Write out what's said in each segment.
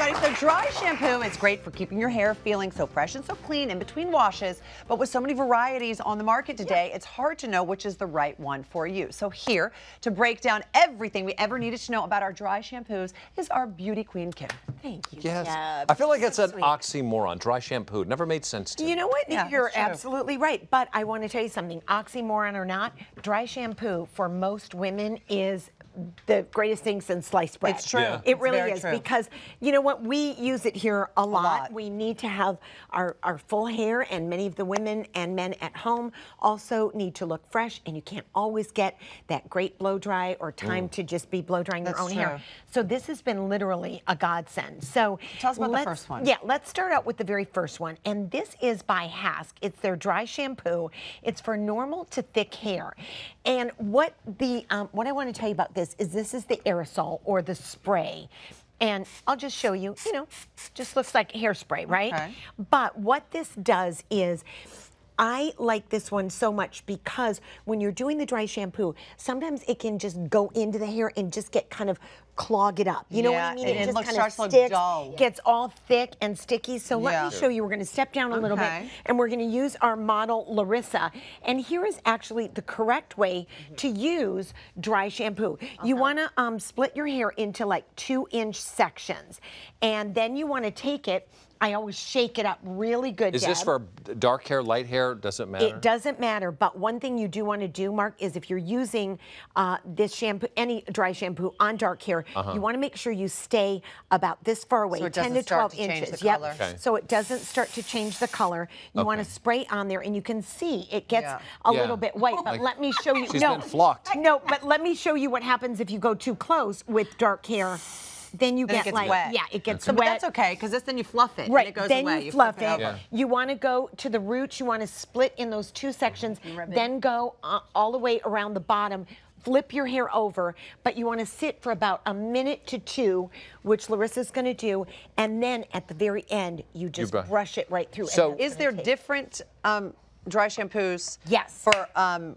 everybody. So dry shampoo is great for keeping your hair feeling so fresh and so clean in between washes. But with so many varieties on the market today, it's hard to know which is the right one for you. So here to break down everything we ever needed to know about our dry shampoos is our beauty queen, Kym. Thank you. Yes. Deb. I feel like it's So an sweet. oxymoron. Dry shampoo. It never made sense to me. You know what? Yeah, You're that's true. absolutely right. But I want to tell you something. Oxymoron or not, dry shampoo for most women is the greatest thing since sliced bread. It's true. Yeah. It It's really very is true. because you know what? We use it here a lot. lot. We need to have our full hair, and many of the women and men at home also need to look fresh, and you can't always get that great blow dry or time to just be blow drying your That's own hair. true. So this has been literally a godsend. So Tell us about the let's- first one. Yeah, let's start out with the very first one, and this is by Hask. It's their dry shampoo. It's for normal to thick hair. And what I want to tell you about this is the aerosol or the spray. And I'll just show you, you know, just looks like hairspray, right? Okay. But what this does is, I like this one so much because when you're doing the dry shampoo, sometimes it can just go into the hair and just get kind of clog it up. You know what I Yeah, mean? and it just looks- kind starts of to look sticks, dull. gets all thick and sticky. So let Yeah. me show you. We're going to step down a little bit, Okay. and we're going to use our model Larissa. And here is actually the correct way to use dry shampoo. You want to split your hair into like 2-inch sections, and then you want to take it. I always shake it up really good, Is this Deb. for dark hair, light hair? Doesn't matter? It doesn't matter, but one thing you do want to do, Mark, is if you're using this shampoo, any dry shampoo on dark hair, you want to make sure you stay about this far away, So it 10 to doesn't start 12 to change inches. the color. Okay. So it doesn't start to change the color. You want to Okay. spray on there, and you can see it gets Yeah. a Yeah. little bit white. But Like, let me show you. she's no, been flocked. No, but let me show you what happens if you go too close with dark hair. Then you Then it get gets like, wet. yeah, it gets So, wet. but that's okay, because then you fluff it. Right, And it goes then away. you fluff it. over. Yeah. You want to go to the roots. You want to split in those 2 sections. Then go all the way around the bottom. Flip your hair over, but you want to sit for about 1 minute to 2, which Larissa's going to do. And then at the very end, you just brush it right through. So- and that's Is there gonna take- different dry shampoos? Yes.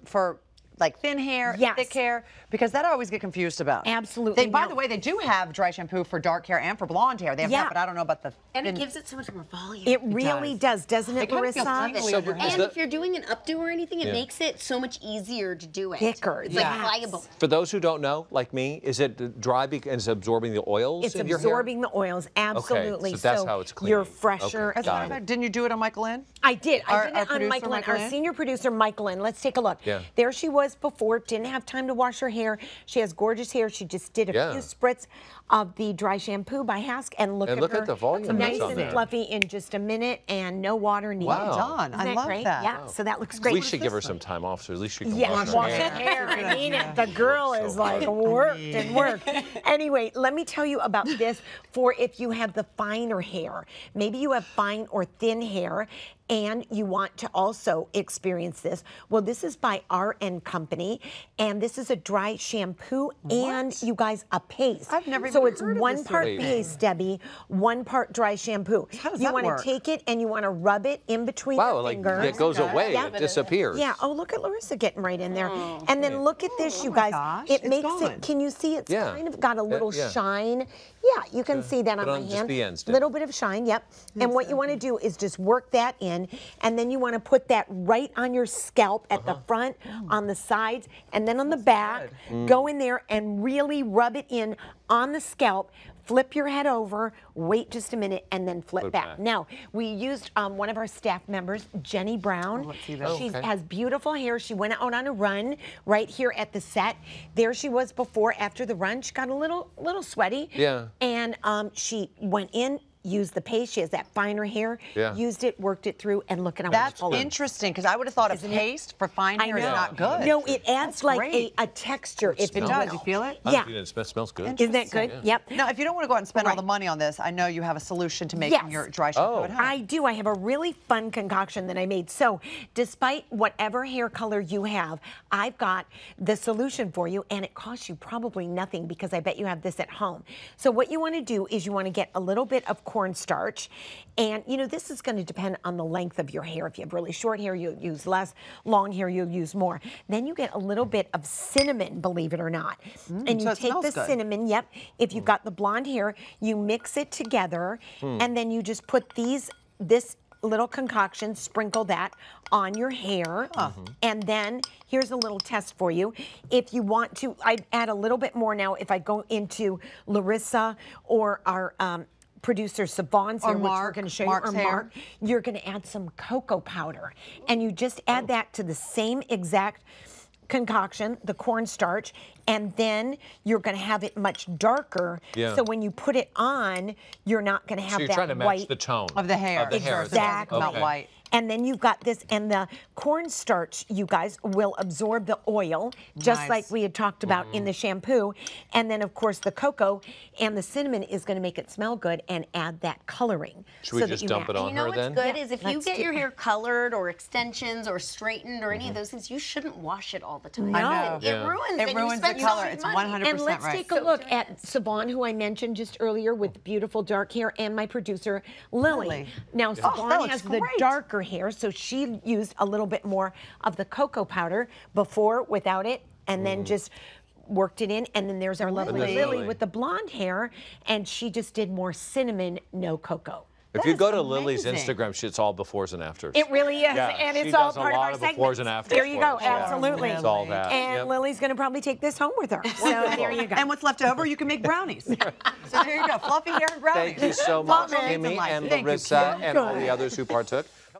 For like thin hair, Yes. thick hair? Because that I always get confused about. Absolutely. By Now- the way, they do have dry shampoo for dark hair and for blonde hair. They have Yeah. that, but I don't know about the And it thin- gives it so much more volume. It really does, doesn't it, It kind of feels Larissa? tingly So under is your And that- if you're doing an updo or anything, it Yeah. makes it so much easier to do it. Thicker, It's yes. like pliable. For those who don't know, like me, is it dry because it's absorbing the oils It's in your absorbing the oils, absolutely. so that's how it's You're cleaning. fresher. Okay, As a matter of got it. fact, didn't you do it on Michael Lynn? I did. I did Our it on producer, Michael Lynn, Michael our Lynn? senior producer, Michael Lynn. Let's take a look. Yeah. There she was before, didn't have time to wash her hair. She has gorgeous hair. She just did a Yeah. few spritz of the dry shampoo by Hask, and look And at look her. at the volume Nice that's on and there. fluffy in just a minute, and no water needed. Wow. Done. Isn't I that love great? that. Yeah, so that looks great. We should give her some time off so at least she can Yeah, wash her wash hair. her hair. I mean it. The girl is like worked and worked. Anyway, let me tell you about this for if you have the finer hair. Maybe you have fine or thin hair and you want to also experience this. Well, this is by R&M Company, and this is a dry shampoo and, you guys, a paste. I've never So even it's heard of 1 this part thing. paste, Debbie, 1 part dry shampoo. How does you that want work? to take it and you want to rub it in between Wow, your like fingers. it goes away, Yeah. it disappears. Yeah. Oh, look at Larissa getting right in there. And then look at this, you my guys. gosh, It it's makes gone. it. Can you see? It's Yeah. kind of got a little yeah. shine. Yeah, you can see that on But my on just hand. the ends, Deb. Little bit of shine. Yep. And what you want to do is just work that in, and then you want to put that right on your scalp at the front, on the sides, and then on the back. Go in there and really rub it in on the scalp. Flip your head over, wait just a minute, and then flip back. Now, we used one of our staff members, Jenny Brown. let's see that. She Okay. has beautiful hair. She went out on a run right here at the set. There she was before, after the run. She got a little sweaty. Yeah. And she went in, used the paste. She has that finer hair. Yeah. Used it, worked it through, and look at how That's much color. interesting, because I would have thought a paste for fine hair is not good. No, it adds That's like great. a texture. If It does. You feel it? Yeah. It smells good. Isn't that good? Yep. Now, if you don't want to go out and spend all Right. the money on this, I know you have a solution to making Yes. your dry shampoo Oh. at home. I do. I have a really fun concoction that I made. So, despite whatever hair color you have, I've got the solution for you, and it costs you probably nothing because I bet you have this at home. So, what you want to do is you want to get a little bit of coarse cornstarch. And, you know, this is going to depend on the length of your hair. If you have really short hair, you'll use less. Long hair, you'll use more. Then you get a little bit of cinnamon, believe it or not. And you take the cinnamon, if you've got the blonde hair, you mix it together, and then you just put this little concoction, sprinkle that on your hair. And then here's a little test for you. If you want to, I'd add a little bit more now if I go into Larissa or our producer Savon's hair, which we're going to show you, or Mark, you're going to add some cocoa powder. And you just add that to the same exact concoction, the cornstarch, and then you're going to have it much darker. So when you put it on, you're not going to have that white. So you're trying to match the tone of the hair. Exactly. Not white. And then you've got this, and the cornstarch, you guys, will absorb the oil, just like we had talked about in the shampoo. And then, of course, the cocoa and the cinnamon is going to make it smell good and add that coloring. Should we just dump it on her then? You know what's good is if you get your hair colored or extensions or straightened or any of those things, you shouldn't wash it all the time. No. It ruins it. It ruins the color. It's 100% right. And let's take a look at Savon, who I mentioned just earlier with beautiful dark hair, and my producer, Lily. Now, Savon has the darker hair, so she used a little bit more of the cocoa powder before without it, and then just worked it in. And then there's our lovely Lily with the blonde hair, and she just did more cinnamon, no cocoa. If you go to Lily's Instagram, it's all befores and afters. It really is, and it's all part of our segment. Befores and afters. There you go, absolutely. It's all that. And Lily's going to probably take this home with her. So there you go. And what's left over, you can make brownies. So there you go, fluffy hair and brownies. Thank you so much, Kimmy and Larissa and all the others who partook.